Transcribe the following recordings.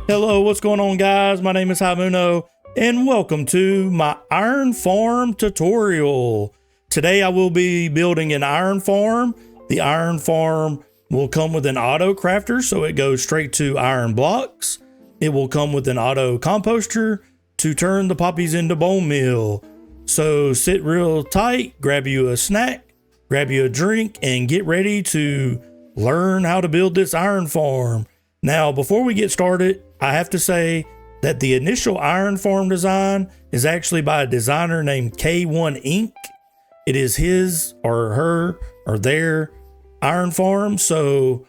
Hello, what's going on, guys? My name is Haimuno, and welcome to my iron farm tutorial. Today I will be building an iron farm. The iron farm will come with an auto crafter, so it goes straight to iron blocks. It will come with an auto composter to turn the poppies into bone meal. So sit real tight, grab you a snack, grab you a drink, and get ready to learn how to build this iron farm. Now, before we get started, I have to say that the initial iron farm design is actually by a designer named K1 Inc. It is his or her or their iron farm. So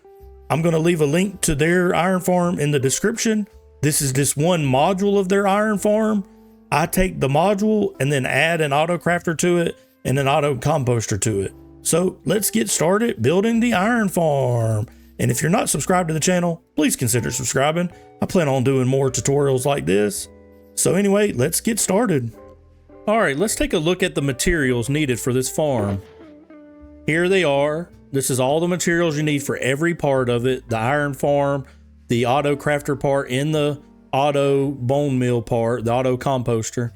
I'm going to leave a link to their iron farm in the description. This is just one module of their iron farm. I take the module and then add an auto crafter to it and an auto composter to it. So let's get started building the iron farm. And if you're not subscribed to the channel, please consider subscribing. I plan on doing more tutorials like this. So anyway, let's get started. All right, let's take a look at the materials needed for this farm. Here they are. This is all the materials you need for every part of it. The iron farm, the auto crafter part, and the auto bone meal part, the auto composter.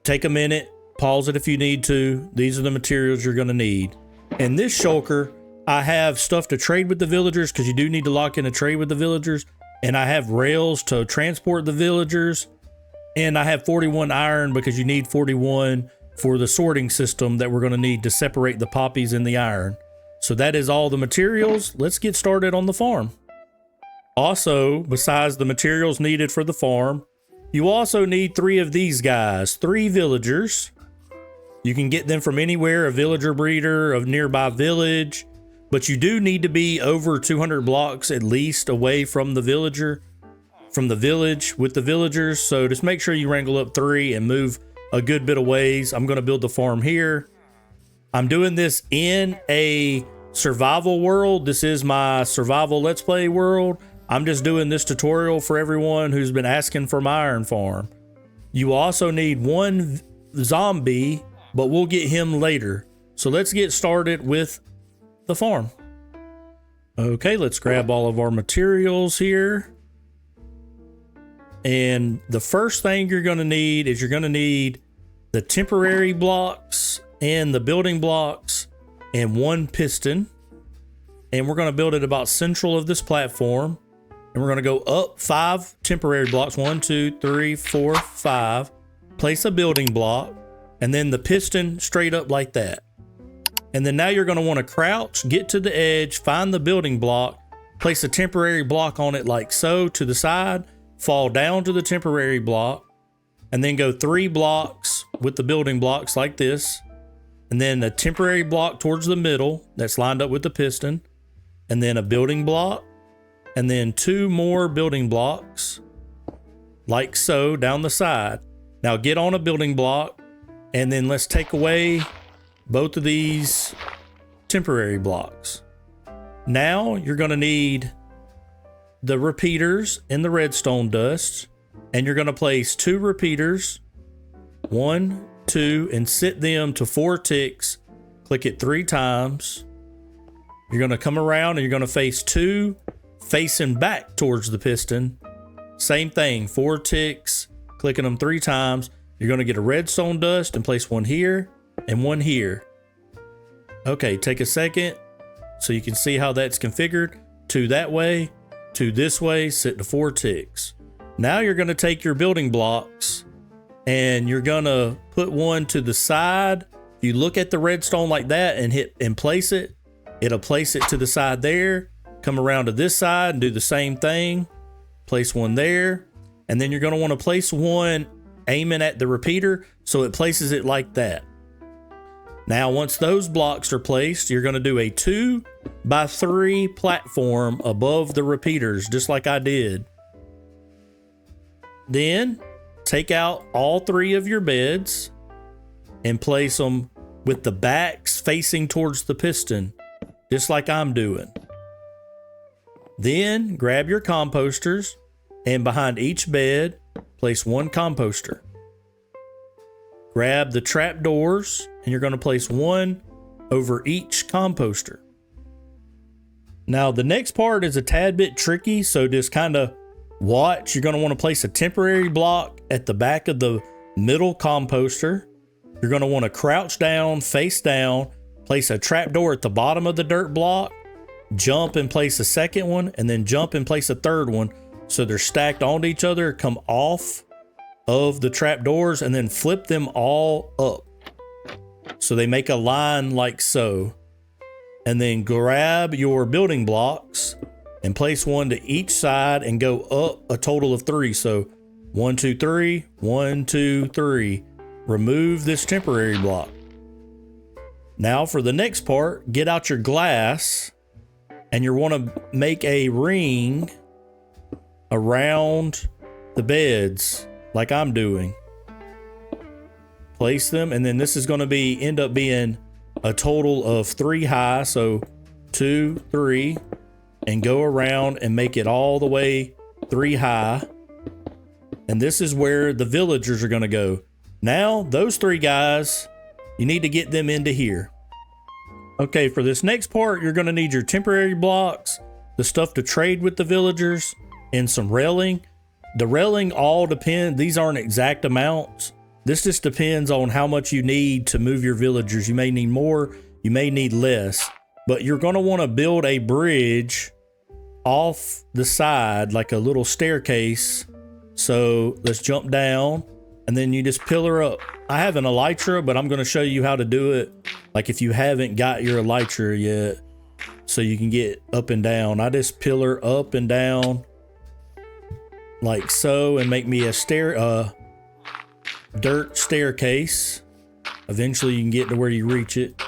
Take a minute, pause it if you need to. These are the materials you're gonna need. And this shulker, I have stuff to trade with the villagers because you do need to lock in a trade with the villagers. And I have rails to transport the villagers. And I have 41 iron because you need 41 for the sorting system that we're going to need to separate the poppies and the iron. So that is all the materials. Let's get started on the farm. Also, besides the materials needed for the farm, you also need 3 of these guys, 3 villagers. You can get them from anywhere, a villager breeder, a nearby village. But you do need to be over 200 blocks at least away from the village with the villagers. So just make sure you wrangle up 3 and move a good bit of ways. I'm going to build the farm here. I'm doing this in a survival world. This is my survival let's play world. I'm just doing this tutorial for everyone who's been asking for my iron farm. You also need 1 zombie, but we'll get him later. So let's get started with the farm. Okay, let's grab all of our materials here. And the first thing you're going to need is you're going to need the temporary blocks and the building blocks and 1 piston. And we're going to build it about central of this platform. And we're going to go up 5 temporary blocks. 1, 2, 3, 4, 5. Place a building block and then the piston straight up like that. And then now you're going to want to crouch, get to the edge, find the building block, place a temporary block on it like so to the side, fall down to the temporary block, and then go 3 blocks with the building blocks like this. And then a temporary block towards the middle that's lined up with the piston, and then a building block, and then 2 more building blocks like so down the side. Now get on a building block, and then let's take away both of these temporary blocks. Now you're going to need the repeaters and the redstone dust, and you're going to place 2 repeaters, 1, 2, and set them to 4 ticks. Click it 3 times. You're going to come around and you're going to face 2 facing back towards the piston. Same thing, 4 ticks, clicking them 3 times. You're going to get a redstone dust and place 1 here and 1 here. Okay, take a second so you can see how that's configured. 2 that way, 2 this way, set to 4 ticks. Now you're going to take your building blocks and you're going to put 1 to the side. You look at the redstone like that and hit and place it. It'll place it to the side there. Come around to this side and do the same thing. Place 1 there. And then you're going to want to place 1 aiming at the repeater so it places it like that. Now, once those blocks are placed, you're going to do a 2 by 3 platform above the repeaters, just like I did. Then take out all 3 of your beds and place them with the backs facing towards the piston, just like I'm doing. Then grab your composters and behind each bed, place 1 composter. Grab the trap doors and you're going to place 1 over each composter. Now the next part is a tad bit tricky, so just kind of Watch, you're going to want to place a temporary block at the back of the middle composter. You're going to want to crouch down, face down, place a trapdoor at the bottom of the dirt block, jump and place a second one, and then jump and place a third one. So they're stacked onto each other, come off of the trapdoors, and then flip them all up. So they make a line like so. And then grab your building blocks and place one to each side and go up a total of 3. So 1, 2, 3, 1, 2, 3. Remove this temporary block. Now for the next part, get out your glass and you want to make a ring around the beds like I'm doing. Place them, and then this is going to end up being a total of 3 high. So 2, 3, and go around and make it all the way 3 high. And this is where the villagers are going to go. Now, those 3 guys, you need to get them into here. Okay, for this next part, you're going to need your temporary blocks, the stuff to trade with the villagers, and some railing. The railing all depend, these aren't exact amounts. This just depends on how much you need to move your villagers. You may need more, you may need less, but you're going to want to build a bridge off the side, like a little staircase. So let's jump down. And then you just pillar up. I have an elytra, but I'm going to show you how to do it. Like if you haven't got your elytra yet, so you can get up and down. I just pillar up and down like so and make me a dirt staircase. Eventually you can get to where you reach it.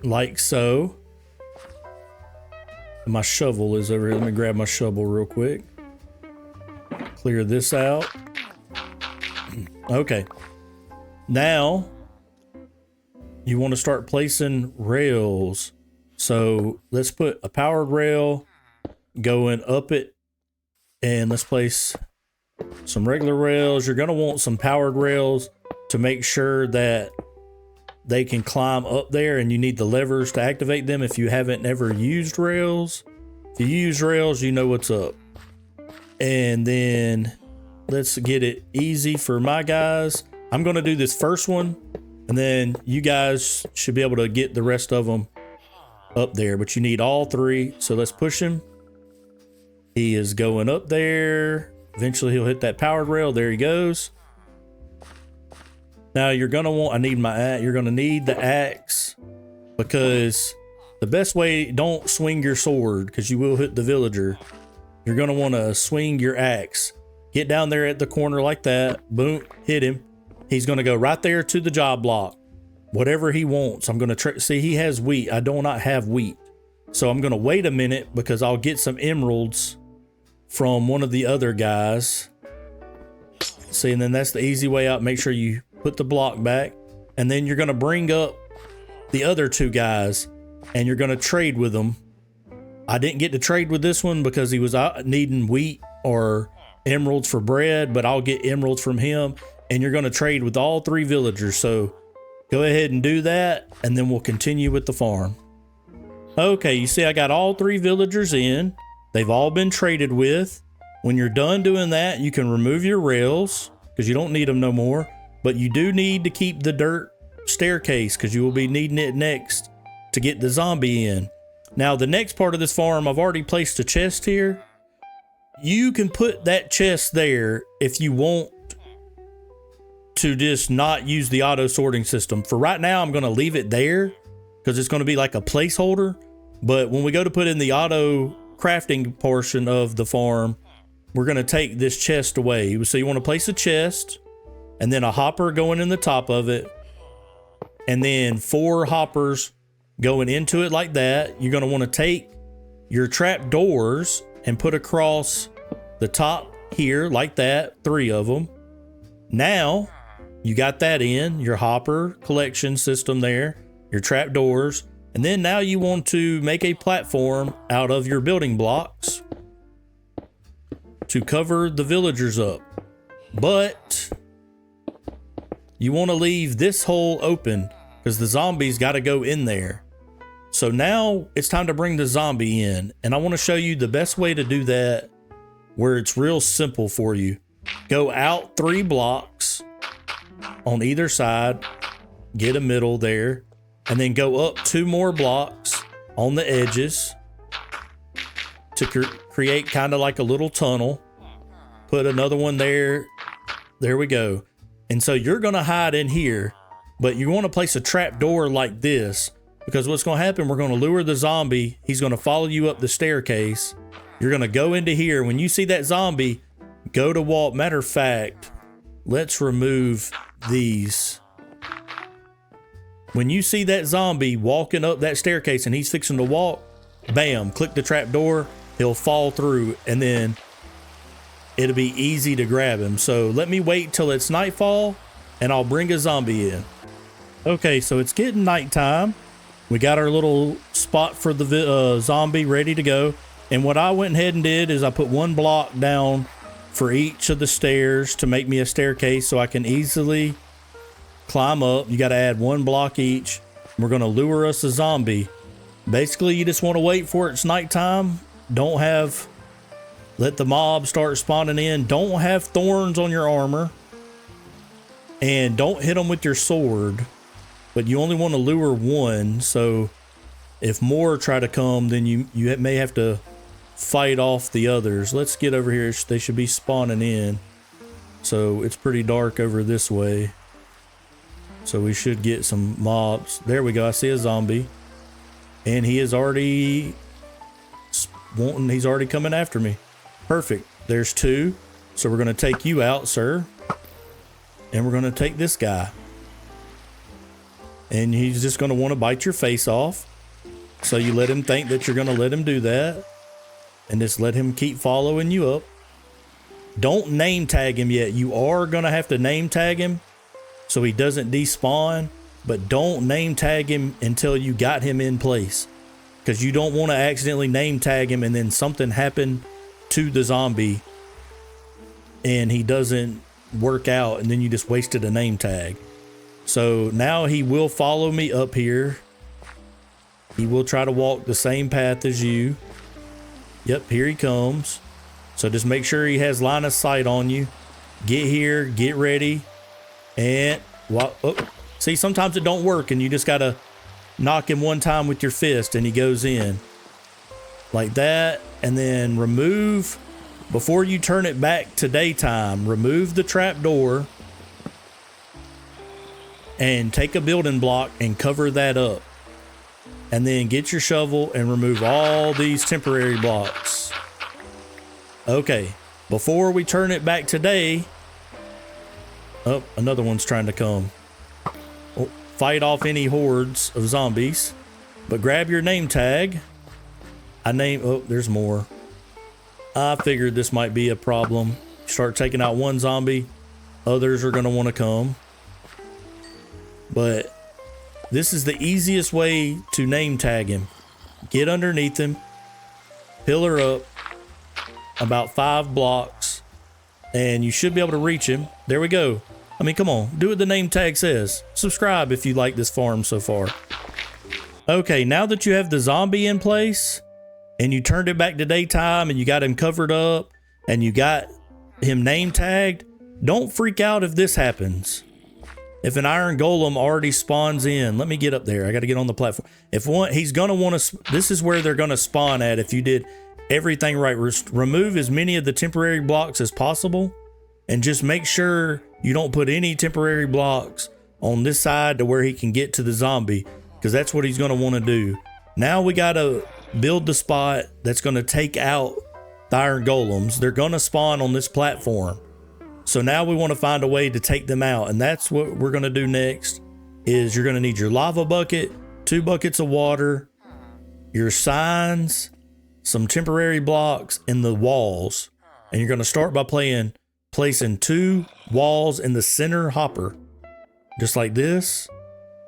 Like so. My shovel is over here. Let me grab my shovel real quick. Clear this out. Okay. Now you want to start placing rails. So let's put a powered rail going up it, and let's place some regular rails. You're going to want some powered rails to make sure that they can climb up there, and you need the levers to activate them if you haven't ever used rails. If you use rails, you know what's up. And then let's get it easy for my guys. I'm going to do this first one, and then you guys should be able to get the rest of them up there, but you need all 3. So let's push him. He is going up there. Eventually he'll hit that powered rail. There he goes. Now you're going to want, you're going to need the axe, because the best way, don't swing your sword because you will hit the villager. You're going to want to swing your axe. Get down there at the corner like that. Boom, hit him. He's going to go right there to the job block. Whatever he wants. I'm going to see, he has wheat. I do not have wheat. So I'm going to wait a minute because I'll get some emeralds from one of the other guys. See, and then that's the easy way out. Make sure you put the block back. And then you're going to bring up the other 2 guys and you're going to trade with them. I didn't get to trade with this one because he was needing wheat or emeralds for bread, but I'll get emeralds from him, and you're going to trade with all 3 villagers. So go ahead and do that, and then we'll continue with the farm. Okay, you see I got all 3 villagers in. They've all been traded with. When you're done doing that, you can remove your rails because you don't need them no more, but you do need to keep the dirt staircase because you will be needing it next to get the zombie in. Now, the next part of this farm, I've already placed a chest here. You can put that chest there if you want to just not use the auto sorting system. For right now, I'm going to leave it there because it's going to be like a placeholder. But when we go to put in the auto crafting portion of the farm, we're going to take this chest away. So you want to place a chest and then a hopper going in the top of it, and then 4 hoppers going into it like that. You're going to want to take your trap doors and put across the top here like that, 3 of them. Now you got that in your hopper collection system there, your trap doors. And then now you want to make a platform out of your building blocks to cover the villagers up. But you want to leave this hole open because the zombies got to go in there. So now it's time to bring the zombie in. And I want to show you the best way to do that where it's real simple for you. Go out 3 blocks on either side, get a middle there, and then go up 2 more blocks on the edges to create kind of like a little tunnel. Put another one there. There we go. And so you're going to hide in here, but you want to place a trap door like this, because what's going to happen, we're going to lure the zombie. He's going to follow you up the staircase. You're going to go into here. When you see that zombie, go to wall. Matter of fact, let's remove these. When you see that zombie walking up that staircase and he's fixing to walk, bam, click the trap door. He'll fall through, and then it'll be easy to grab him. So let me wait till it's nightfall and I'll bring a zombie in. Okay, so it's getting nighttime. We got our little spot for the zombie ready to go. And what I went ahead and did is I put 1 block down for each of the stairs to make me a staircase so I can easily climb up. You got to add 1 block each. We're going to lure us a zombie. Basically, you just want to wait for it's nighttime. Let the mob start spawning in. Don't have thorns on your armor. And don't hit them with your sword. But you only want to lure 1. So if more try to come, then you may have to fight off the others. Let's get over here. They should be spawning in. So it's pretty dark over this way. So we should get some mobs. There we go. I see a zombie. And he is already he's already coming after me. Perfect. There's 2. So we're going to take you out, sir. And we're going to take this guy. And he's just going to want to bite your face off. So you let him think that you're going to let him do that. And just let him keep following you up. Don't name tag him yet. You are going to have to name tag him so he doesn't despawn. But don't name tag him until you got him in place. Because you don't want to accidentally name tag him and then something happen to the zombie and he doesn't work out and then you just wasted a name tag. So now he will follow me up here. He will try to walk the same path as you. Yep, here he comes. So just make sure he has line of sight on you. Get here, get ready. And see, sometimes it don't work and you just got to knock him 1 time with your fist and he goes in like that. And then remove, before you turn it back to daytime, remove the trap door and take a building block and cover that up. And then get your shovel and remove all these temporary blocks. Okay, before we turn it back to day, oh, another one's trying to come. Fight off any hordes of zombies, but grab your name tag. Oh, there's more. I figured this might be a problem. Start taking out 1 zombie, others are going to want to come. But this is the easiest way to name tag him. Get underneath him, pillar up about 5 blocks, and you should be able to reach him. There we go. I mean, come on, do what the name tag says. Subscribe if you like this farm so far. Okay, now that you have the zombie in place and you turned it back to daytime and you got him covered up and you got him name tagged, don't freak out if this happens. If an iron golem already spawns in, let me get up there. I got to get on the platform. He's going to want to, this is where they're going to spawn at if you did everything right. Remove as many of the temporary blocks as possible and just make sure you don't put any temporary blocks on this side to where he can get to the zombie, because that's what he's going to want to do. Now we got to build the spot that's going to take out the iron golems. They're going to spawn on this platform. So now we want to find a way to take them out. And that's what we're going to do next is you're going to need your lava bucket, 2 buckets of water, your signs, some temporary blocks in the walls. And you're going to start by placing 2 walls in the center hopper, just like this.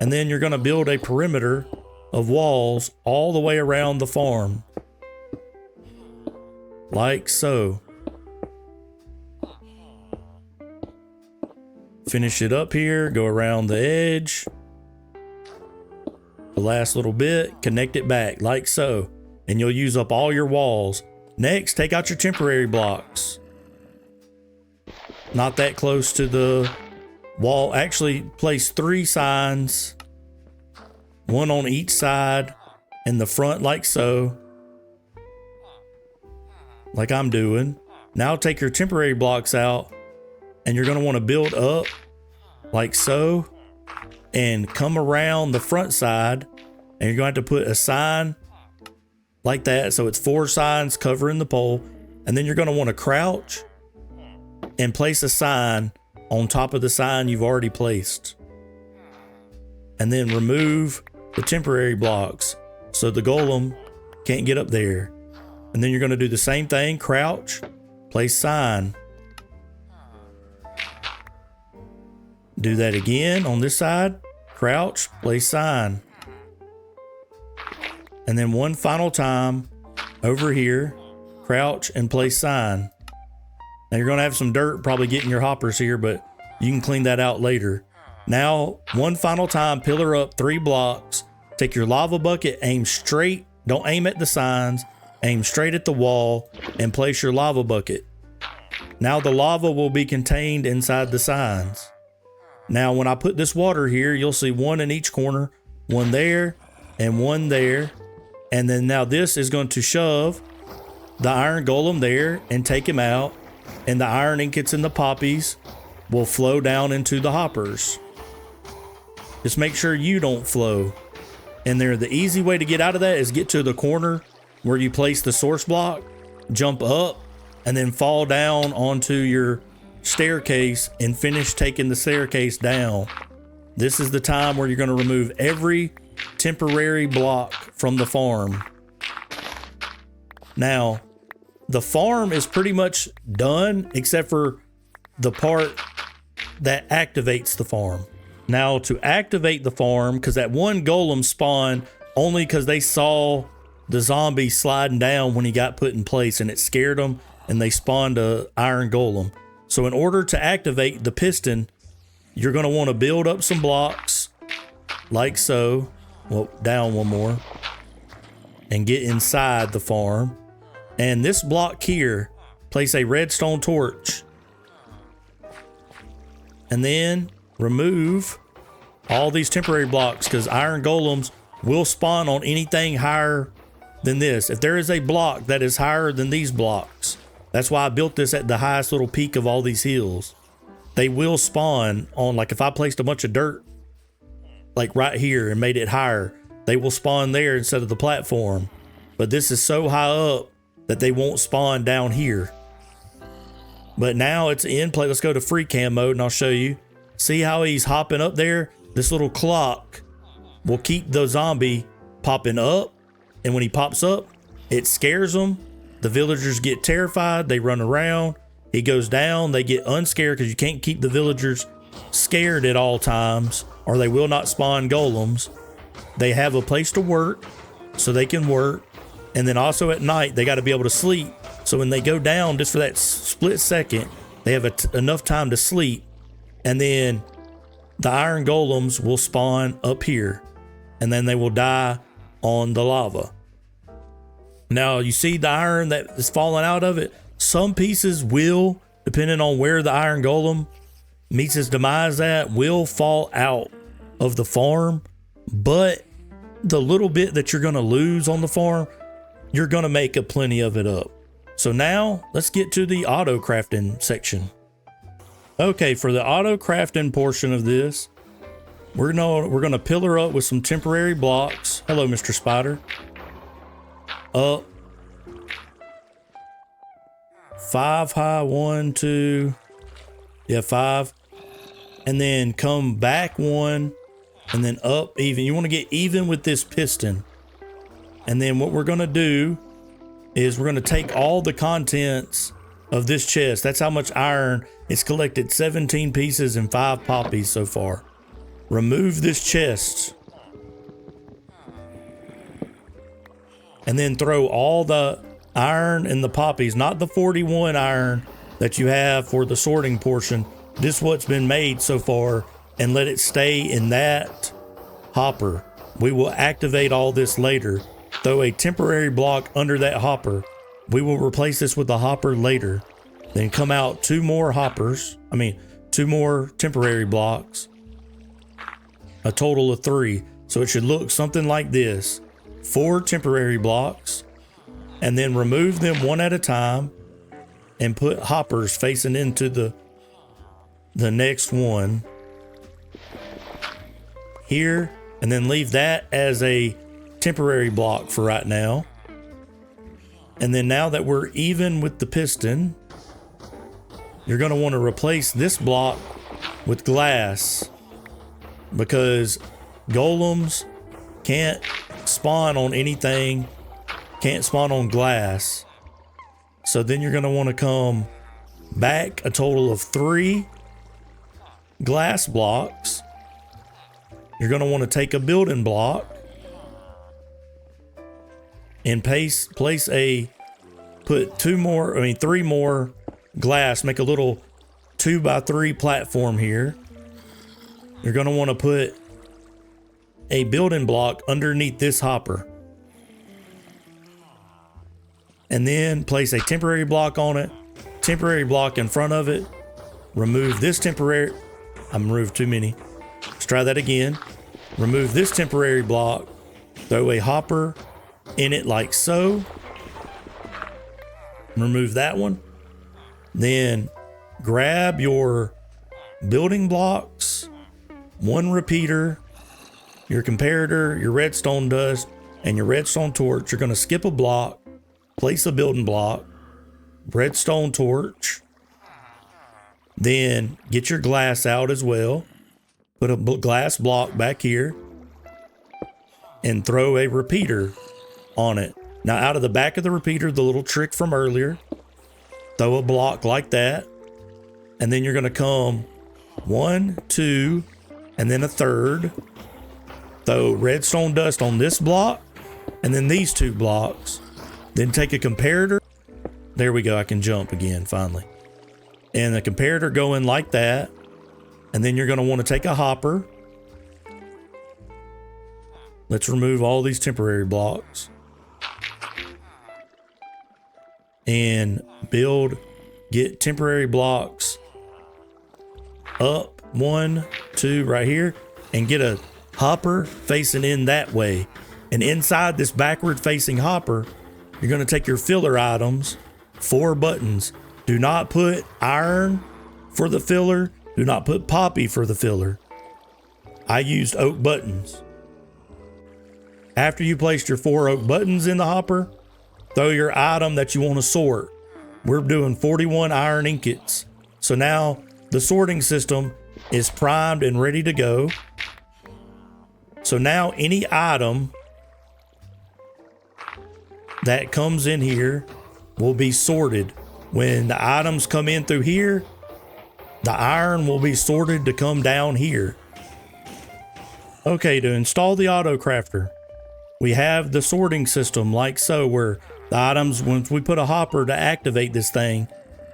And then you're going to build a perimeter of walls all the way around the farm, like so. Finish it up here, go around the edge. the last little bit, connect it back like so, and you'll use up all your walls. Next, take out your temporary blocks. Not that close to the wall. Actually, place 3 signs, 1 on each side in the front like so, like I'm doing. Now take your temporary blocks out, and you're going to want to build up like so and come around the front side, and you're going to have to put a sign like that, so it's 4 signs covering the pole. And then you're going to want to crouch and place a sign on top of the sign you've already placed, and then remove the temporary blocks so the golem can't get up there. And then you're going to do the same thing, crouch, place sign. Do that again on this side, crouch, place sign. And then one final time over here, crouch and place sign. Now you're going to have some dirt probably getting your hoppers here, but you can clean that out later. Now, one final time, pillar up 3 blocks. Take your lava bucket, aim straight. Don't aim at the signs. Aim straight at the wall and place your lava bucket. Now the lava will be contained inside the signs. Now when I put this water here, you'll see 1 in each corner, 1 there and 1 there. And then now this is going to shove the iron golem there and take him out. And the iron ingots and the poppies will flow down into the hoppers. Just make sure you don't flow in there. The easy way to get out of that is get to the corner where you place the source block, jump up, and then fall down onto your staircase and finish taking the staircase down. This is the time where you're going to remove every temporary block from the farm. Now, the farm is pretty much done except for the part that activates the farm. Now, to activate the farm, because that one golem spawned only because they saw the zombie sliding down when he got put in place, and it scared them, and they spawned a iron golem. So in order to activate the piston, you're going to want to build up some blocks like so. Well, down 1 more, and get inside the farm. And this block here, place a redstone torch, and then remove all these temporary blocks, because iron golems will spawn on anything higher than this. If there is a block that is higher than these blocks, that's why I built this at the highest little peak of all these hills. They will spawn on, like if I placed a bunch of dirt like right here and made it higher, they will spawn there instead of the platform. But this is so high up that they won't spawn down here. But now it's in play. Let's go to free cam mode and I'll show you. See how he's hopping up there? This little clock will keep the zombie popping up. And when he pops up, it scares them. The villagers get terrified. They run around. He goes down. They get unscared because you can't keep the villagers scared at all times, or they will not spawn golems. They have a place to work so they can work. And then also at night, they got to be able to sleep. So when they go down just for that split second, they have enough time to sleep. And then the iron golems will spawn up here, and then they will die on the lava. Now you see the iron that is falling out of it. Some pieces will, depending on where the iron golem meets his demise at, will fall out of the farm. But the little bit that you're going to lose on the farm, you're going to make a plenty of it up. So now let's get to the auto crafting section. Okay, for the auto crafting portion of this, we're gonna pillar up with some temporary blocks. Hello, Mr. Spider. Up. 5 high, 1, 2. Yeah, 5. And then come back 1, and then up even. You want to get even with this piston. And then what we're gonna do is we're gonna take all the contents of this chest. That's how much iron. It's collected 17 pieces and 5 poppies so far. Remove this chest. And then throw all the iron and the poppies, not the 41 iron that you have for the sorting portion. This what's been made so far, and let it stay in that hopper. We will activate all this later. Throw a temporary block under that hopper. We will replace this with a hopper later. Then come out two more temporary blocks. A total of 3. So it should look something like this. 4 temporary blocks. And then remove them one at a time. And put hoppers facing into the next one. Here. And then leave that as a temporary block for right now. And then now that we're even with the piston, you're going to want to replace this block with glass, because golems can't spawn on anything, can't spawn on glass. So then you're going to want to come back a total of 3 glass blocks. You're going to want to take a building block and put 3 more glass, make a little 2x3 platform here. You're going to want to put a building block underneath this hopper. And then place a temporary block on it, temporary block in front of it. Remove this temporary, I removed too many. Let's try that again. Remove this temporary block, throw a hopper in it like so. Remove that one. Then grab your building blocks, 1 repeater, your comparator, your redstone dust, and your redstone torch. You're going to skip a block, place a building block, redstone torch. Then get your glass out as well. Put a glass block back here and throw a repeater on it. Now out of the back of the repeater, the little trick from earlier, throw a block like that. And then you're going to come 1, 2, and then a third. Throw redstone dust on this block and then these 2 blocks. Then take a comparator. There we go. I can jump again finally. And the comparator go in like that. And then you're going to want to take a hopper. Let's remove all these temporary blocks. And get temporary blocks up 1, 2 right here. And get a hopper facing in that way. And inside this backward facing hopper, you're going to take your filler items, 4 buttons. Do not put iron for the filler. Do not put poppy for the filler. I used oak buttons. After you placed your 4 oak buttons in the hopper, throw your item that you want to sort. We're doing 41 iron ingots. So now the sorting system is primed and ready to go. So now any item that comes in here will be sorted. When the items come in through here, the iron will be sorted to come down here. Okay, to install the Auto Crafter, we have the sorting system like so, where the items, once we put a hopper to activate this thing,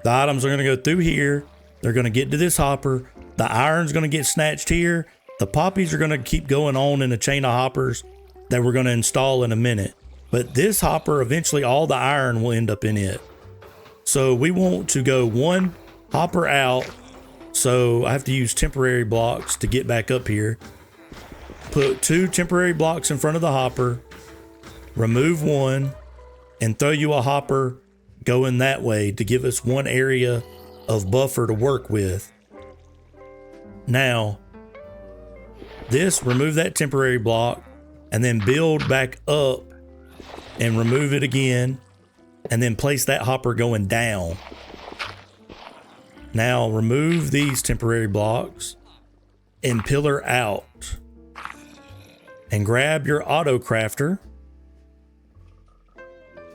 the items are going to go through here. They're going to get to this hopper. The iron's going to get snatched here. The poppies are going to keep going on in a chain of hoppers that we're going to install in a minute. But this hopper, eventually all the iron will end up in it. So we want to go 1 hopper out. So I have to use temporary blocks to get back up here. Put 2 temporary blocks in front of the hopper. Remove 1 and throw you a hopper going that way to give us 1 area of buffer to work with. Now, remove that temporary block and then build back up and remove it again and then place that hopper going down. Now remove these temporary blocks and pillar out and grab your Auto Crafter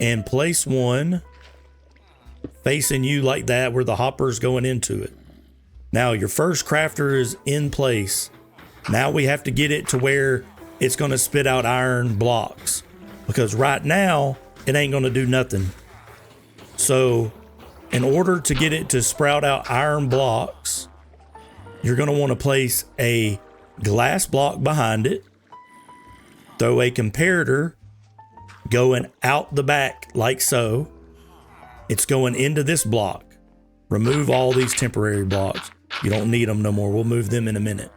and place 1 facing you like that where the hopper's going into it. Now your first crafter is in place. Now we have to get it to where it's going to spit out iron blocks, because right now it ain't going to do nothing. So in order to get it to sprout out iron blocks, you're going to want to place a glass block behind it. throw a comparator going out the back like so. It's going into this block. Remove all these temporary blocks. You don't need them no more. We'll move them in a minute.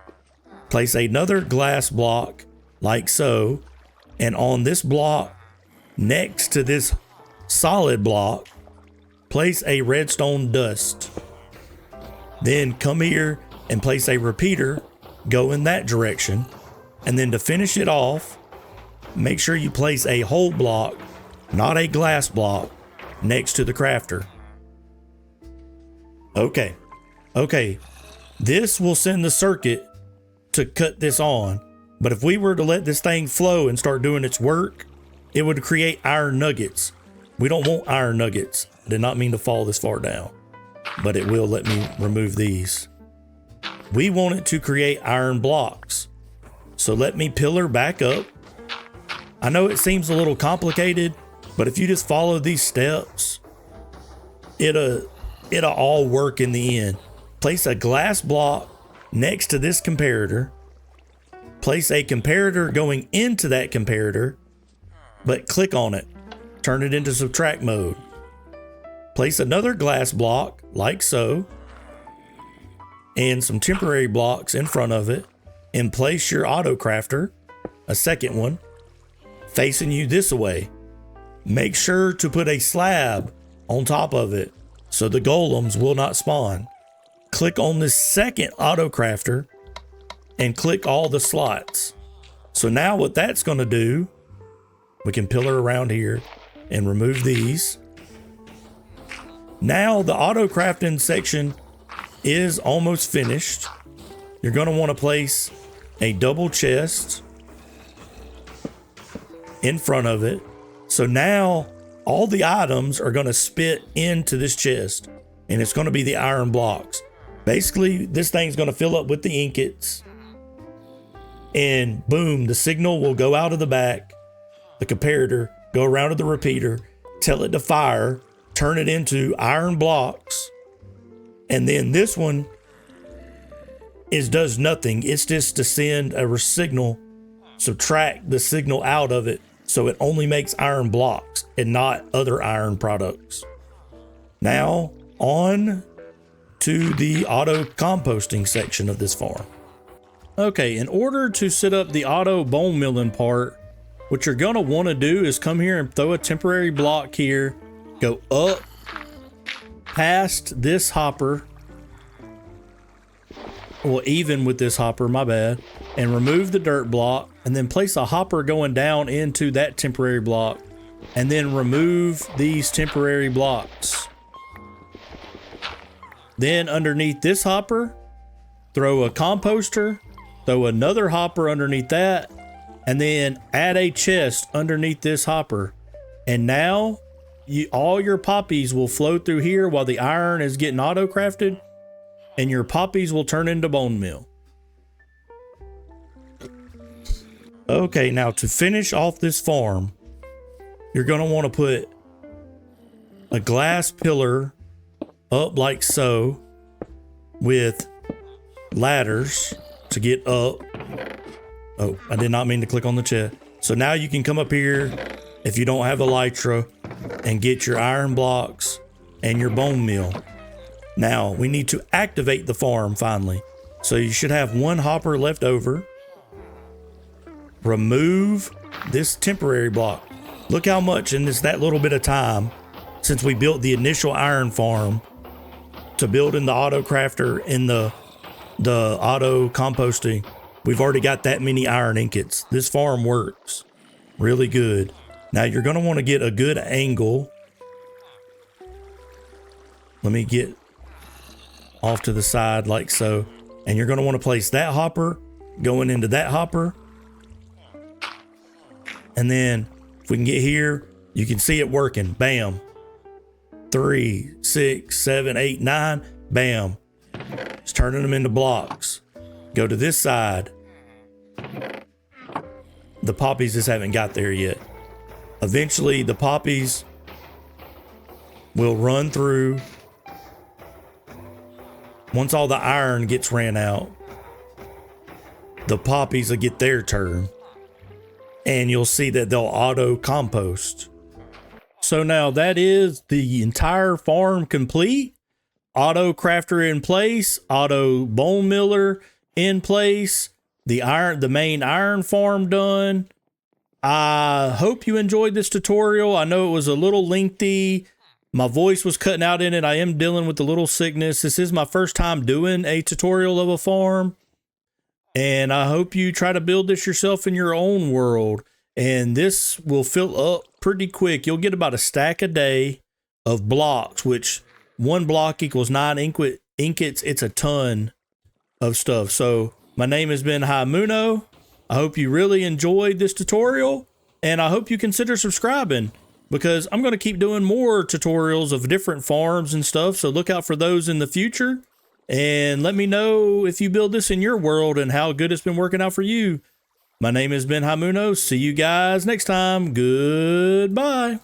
Place another glass block like so. And on this block, next to this solid block, place a redstone dust. Then come here and place a repeater, go in that direction. And then to finish it off, make sure you place a whole block, not a glass block, next to the crafter. Okay. This will send the circuit to cut this on. But if we were to let this thing flow and start doing its work, it would create iron nuggets. We don't want iron nuggets. I did not mean to fall this far down, but it will let me remove these. We want it to create iron blocks. So let me pillar back up. I know it seems a little complicated, but if you just follow these steps, it'll all work in the end. Place a glass block next to this comparator. Place a comparator going into that comparator, but click on it. Turn it into subtract mode. Place another glass block like so, and some temporary blocks in front of it, and place your auto crafter, a second one, facing you this way. Make sure to put a slab on top of it so the golems will not spawn. Click on this second auto crafter and click all the slots. So now what that's going to do, we can pillar around here and remove these. Now the auto crafting section is almost finished. You're going to want to place a double chest in front of it. So now all the items are going to spit into this chest, and it's going to be the iron blocks. Basically, this thing's going to fill up with the ingots, and boom, the signal will go out of the back, the comparator, go around to the repeater, tell it to fire, turn it into iron blocks, and then this one does nothing. It's just to send a signal, subtract the signal out of it, so it only makes iron blocks and not other iron products. Now on to the auto composting section of this farm. Okay, in order to set up the auto bone milling part, what you're gonna want to do is come here and throw a temporary block here, go up past this hopper, well, even with this hopper, my bad, and remove the dirt block, and then place a hopper going down into that temporary block, and then remove these temporary blocks. Then underneath this hopper, throw a composter, throw another hopper underneath that, and then add a chest underneath this hopper. And now all your poppies will flow through here while the iron is getting auto crafted, and your poppies will turn into bone meal. Okay, now to finish off this farm, you're going to want to put a glass pillar up like so with ladders to get up. Oh, I did not mean to click on the chest. So now you can come up here if you don't have elytra and get your iron blocks and your bone meal. Now we need to activate the farm finally. So you should have one hopper left over. Remove this temporary block. Look how much in that little bit of time since we built the initial iron farm to building the auto crafter and the auto composting. We've already got that many iron ingots. This farm works really good. Now you're going to want to get a good angle. Let me get off to the side like so. And you're going to want to place that hopper going into that hopper. And then if we can get here, you can see it working. Bam. 3, 6, 7, 8, 9. Bam. It's turning them into blocks. Go to this side. The poppies just haven't got there yet. Eventually the poppies will run through. Once all the iron gets ran out, the poppies will get their turn. and you'll see that they'll auto compost. So now that is the entire farm complete. Auto crafter in place, auto bone miller in place, the main iron farm done. I hope you enjoyed this tutorial. I know it was a little lengthy. My voice was cutting out in it. I am dealing with a little sickness. This is my first time doing a tutorial of a farm. And I hope you try to build this yourself in your own world. And this will fill up pretty quick. You'll get about a stack a day of blocks, which one block equals 9 ingots. It's a ton of stuff. So my name has been Haimuno. I hope you really enjoyed this tutorial, and I hope you consider subscribing, because I'm going to keep doing more tutorials of different farms and stuff. So look out for those in the future, and let me know if you build this in your world and how good it's been working out for you. My name has been Haimuno. See you guys next time. Goodbye.